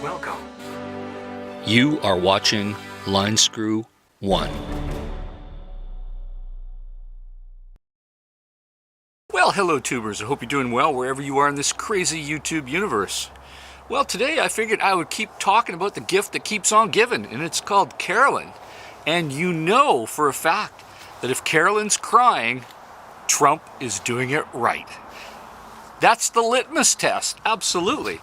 Welcome. You are watching Line Screw 1. Well, hello tubers. I hope you're doing well wherever you are in this crazy YouTube universe. Well, today I figured I would keep talking about the gift that keeps on giving, and it's called Carolyn. And you know for a fact that if Carolyn's crying, Trump is doing it right. That's the litmus test, absolutely.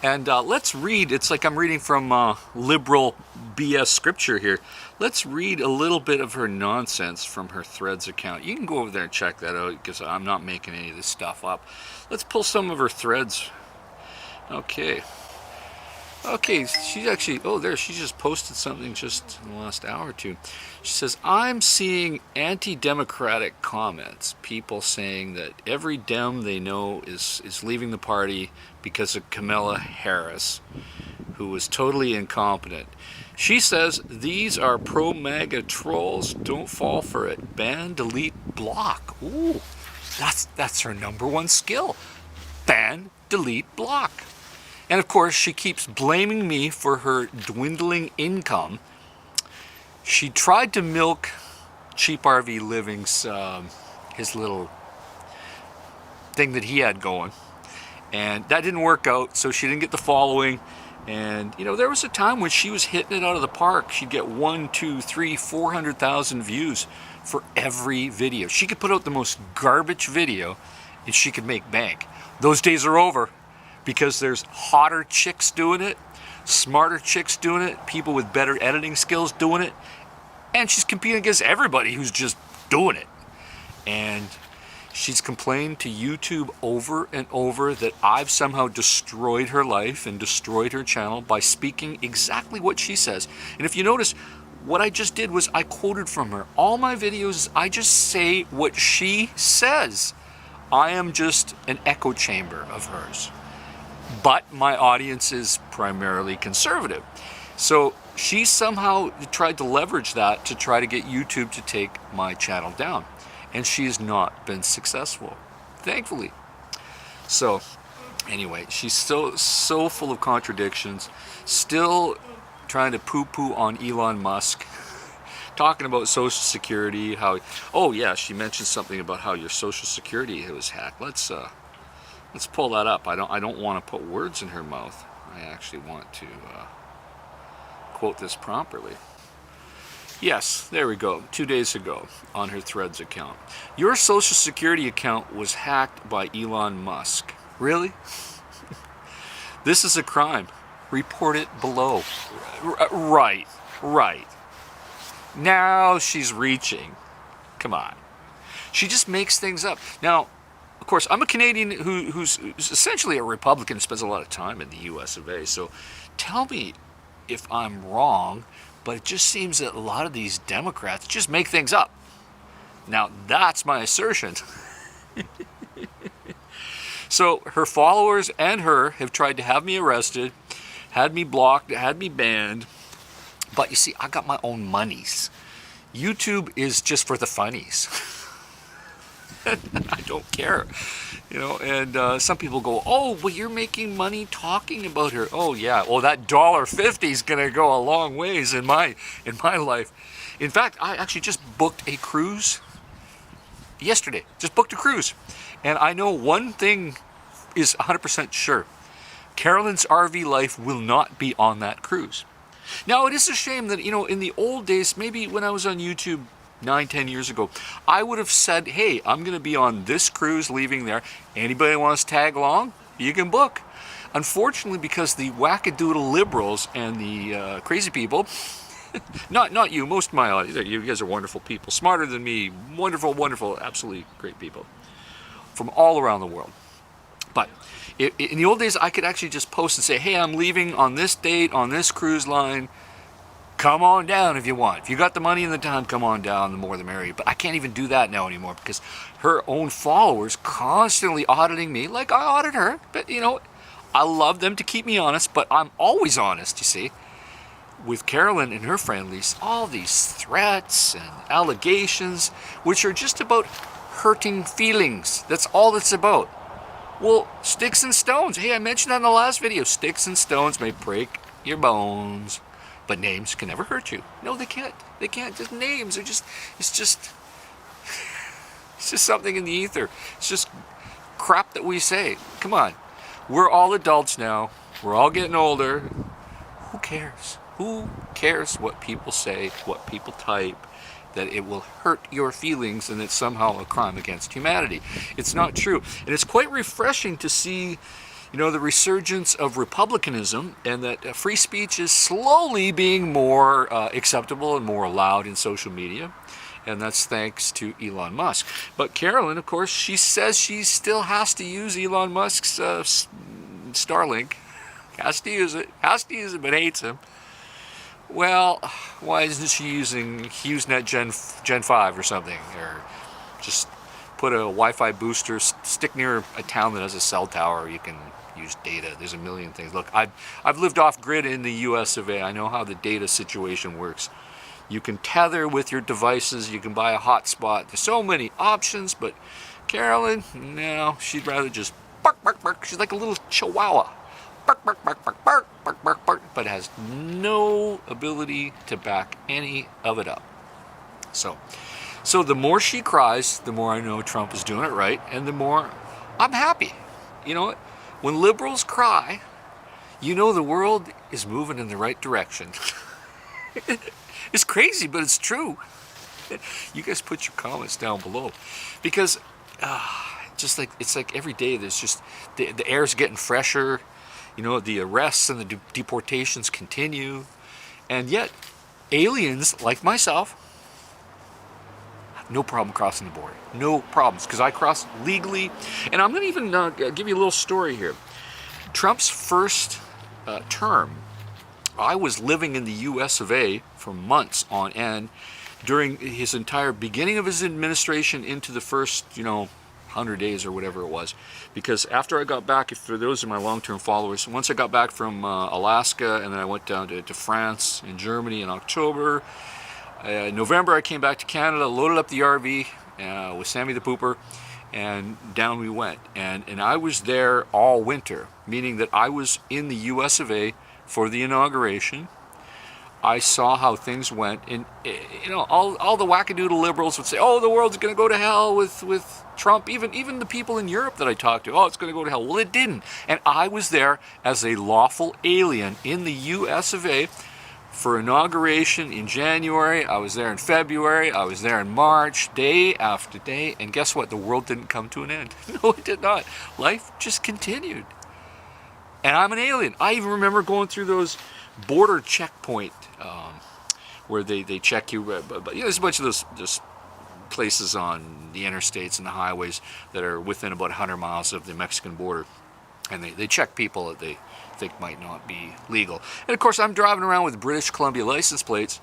And let's read, it's like I'm reading from liberal BS scripture here. Let's read a little bit of her nonsense from her Threads account. You can go over there and check that out because I'm not making any of this stuff up. Let's pull some of her threads. Okay, she's actually, she just posted something just in the last hour or two. She says, I'm seeing anti-democratic comments, people saying that every Dem they know is leaving the party because of Kamala Harris, who was totally incompetent. She says, these are pro-MAGA trolls, don't fall for it. Ban, delete, block. Ooh, that's her number one skill. Ban, delete, block. And of course, she keeps blaming me for her dwindling income. She tried to milk Cheap RV Living's, his little thing that he had going. And that didn't work out, so she didn't get the following. And, you know, there was a time when she was hitting it out of the park. She'd get 1, 2, 3, 400,000 views for every video. She could put out the most garbage video, and she could make bank. Those days are over. Because there's hotter chicks doing it, smarter chicks doing it, people with better editing skills doing it, and she's competing against everybody who's just doing it. And she's complained to YouTube over and over that I've somehow destroyed her life and destroyed her channel by speaking exactly what she says. And if you notice, what I just did was I quoted from her. All my videos, I just say what she says. I am just an echo chamber of hers. But my audience is primarily conservative. So she somehow tried to leverage that to try to get YouTube to take my channel down. And she has not been successful, thankfully. So anyway, she's so full of contradictions, still trying to poo-poo on Elon Musk, talking about Social Security, how, oh yeah, she mentioned something about how your Social Security was hacked. Let's pull that up. I don't want to put words in her mouth. I actually want to quote this properly. Yes, there we go. 2 days ago on her Threads account. Your Social Security account was hacked by Elon Musk. Really? This is a crime. Report it below. Right. Now she's reaching. Come on. She just makes things up. Now, of course, I'm a Canadian who's essentially a Republican, spends a lot of time in the US of A. So tell me if I'm wrong, but it just seems that a lot of these Democrats just make things up. Now, that's my assertion. So her followers and her have tried to have me arrested, had me blocked, had me banned. But you see, I got my own monies. YouTube is just for the funnies. I don't care, you know, and some people go, oh, well, you're making money talking about her. Oh, yeah, well, that $1.50 is going to go a long ways in my life. In fact, I actually just booked a cruise yesterday, just booked a cruise. And I know one thing is 100% sure. Carolyn's RV life will not be on that cruise. Now, it is a shame that, you know, in the old days, maybe when I was on YouTube 9-10 years ago, I would have said, hey, I'm going to be on this cruise leaving there. Anybody wants to tag along? You can book. Unfortunately, because the wackadoodle liberals and the crazy people, not you, most of my audience, you guys are wonderful people, smarter than me, wonderful, absolutely great people from all around the world. But in the old days, I could actually just post and say, hey, I'm leaving on this date on this cruise line. Come on down if you want. If you got the money and the time, come on down, the more the merrier. But I can't even do that now anymore because her own followers constantly auditing me like I audit her. But, you know, I love them to keep me honest, but I'm always honest, you see. With Carolyn and her friendlies, all these threats and allegations, which are just about hurting feelings. That's all it's about. Well, sticks and stones. Hey, I mentioned that in the last video. Sticks and stones may break your bones, but names can never hurt you. No, they can't. They can't. Just names are just, it's just something in the ether. It's just crap that we say. Come on. We're all adults now. We're all getting older. Who cares? Who cares what people say, what people type, that it will hurt your feelings and it's somehow a crime against humanity? It's not true. And it's quite refreshing to see, the resurgence of republicanism, and that free speech is slowly being more acceptable and more allowed in social media. And that's thanks to Elon Musk. But Carolyn, of course, she says she still has to use Elon Musk's Starlink. Has to use it, but hates him. Well, why isn't she using HughesNet Gen 5 or something? Or just put a Wi-Fi booster, stick near a town that has a cell tower, you can use data. There's a million things. Look, I've lived off-grid in the US of A. I know how the data situation works. You can tether with your devices, you can buy a hotspot. There's so many options, but Carolyn, no, she'd rather just bark, bark, bark. She's like a little chihuahua. Bark, bark, bark, bark, bark, bark, bark, bark, but has no ability to back any of it up. So the more she cries, the more I know Trump is doing it right, and the more I'm happy. You know what? When liberals cry, the world is moving in the right direction. It's crazy, but it's true. You guys put your comments down below, because it's like every day there's just the air's getting fresher. The arrests and the deportations continue, and yet aliens like myself, no problem crossing the border. No problems, because I cross legally. And I'm going to even give you a little story here. Trump's first term, I was living in the US of A for months on end during his entire beginning of his administration into the first, 100 days or whatever it was. Because after I got back, for those of my long-term followers, once I got back from Alaska, and then I went down to France and Germany in October. November I came back to Canada, loaded up the RV with Sammy the Pooper, and down we went. And I was there all winter, meaning that I was in the US of A for the inauguration. I saw how things went, and all the wackadoodle liberals would say, "Oh, the world's going to go to hell with Trump." Even the people in Europe that I talked to, "Oh, it's going to go to hell." Well, it didn't, and I was there as a lawful alien in the U.S. of A. for inauguration in January. I was there in February. I was there in March, day after day, and guess what? The world didn't come to an end. No, it did not. Life just continued, and I'm an alien. I even remember going through those border checkpoint where they check you, but there's a bunch of those places on the interstates and the highways that are within about 100 miles of the Mexican border, and they check people that they think might not be legal. And of course I'm driving around with British Columbia license plates,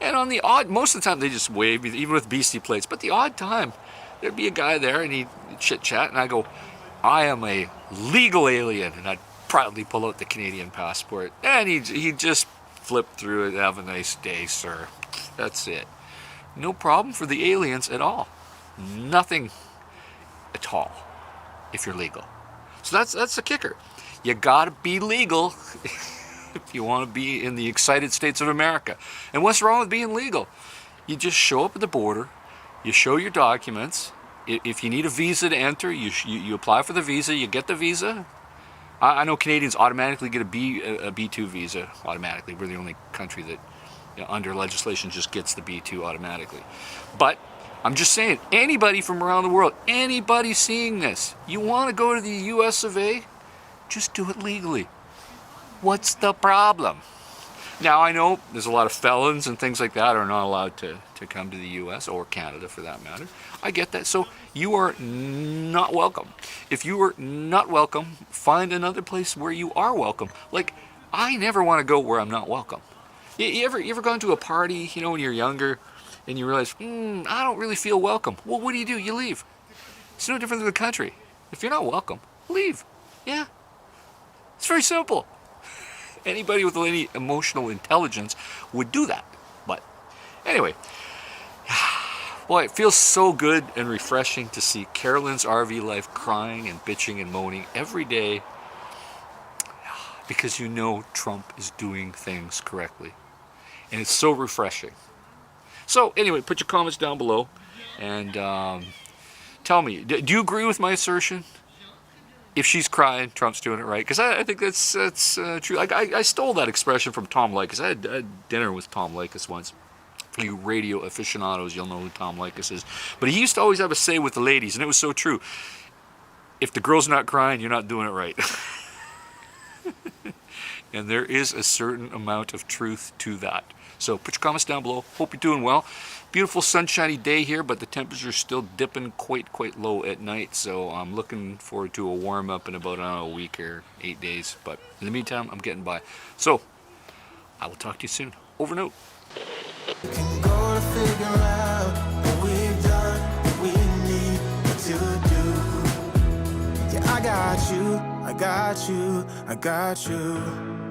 and on the odd, most of the time they just wave, even with BC plates, but the odd time there'd be a guy there and he'd chit chat, and I go, "I am a legal alien," and I'd proudly pull out the Canadian passport, and he just flipped through it. "Have a nice day, sir." That's it. No problem for the aliens at all. Nothing at all if you're legal. So that's the kicker. You gotta be legal if you want to be in the excited states of America. And what's wrong with being legal? You just show up at the border, you show your documents. If you need a visa to enter, you apply for the visa, you get the visa. I know Canadians automatically get a B2 visa automatically. We're the only country that, under legislation, just gets the B2 automatically. But I'm just saying, anybody from around the world, anybody seeing this, you want to go to the US of A, just do it legally. What's the problem? Now, I know there's a lot of felons and things like that are not allowed to come to the US or Canada for that matter. I get that. So you are not welcome. If you are not welcome, find another place where you are welcome. Like, I never want to go where I'm not welcome. You ever gone to a party, when you're younger, and you realize, I don't really feel welcome? Well, what do? You leave. It's no different than the country. If you're not welcome, leave. Yeah. It's very simple. Anybody with any emotional intelligence would do that. But anyway, Boy, it feels so good and refreshing to see Carolyn's RV life crying and bitching and moaning every day, because you know Trump is doing things correctly. And it's so refreshing. So anyway, put your comments down below and tell me, do you agree with my assertion? If she's crying, Trump's doing it right. Because I think that's true. I stole that expression from Tom Likas. I had dinner with Tom Likas once. For you radio aficionados, you'll know who Tom Likas is. But he used to always have a say with the ladies, and it was so true. If the girl's not crying, you're not doing it right. And there is a certain amount of truth to that. So put your comments down below. Hope you're doing well. Beautiful sunshiny day here, but the temperature's still dipping quite low at night. So I'm looking forward to a warm up in about a week or 8 days. But in the meantime, I'm getting by. So I will talk to you soon. Over and out. I got you.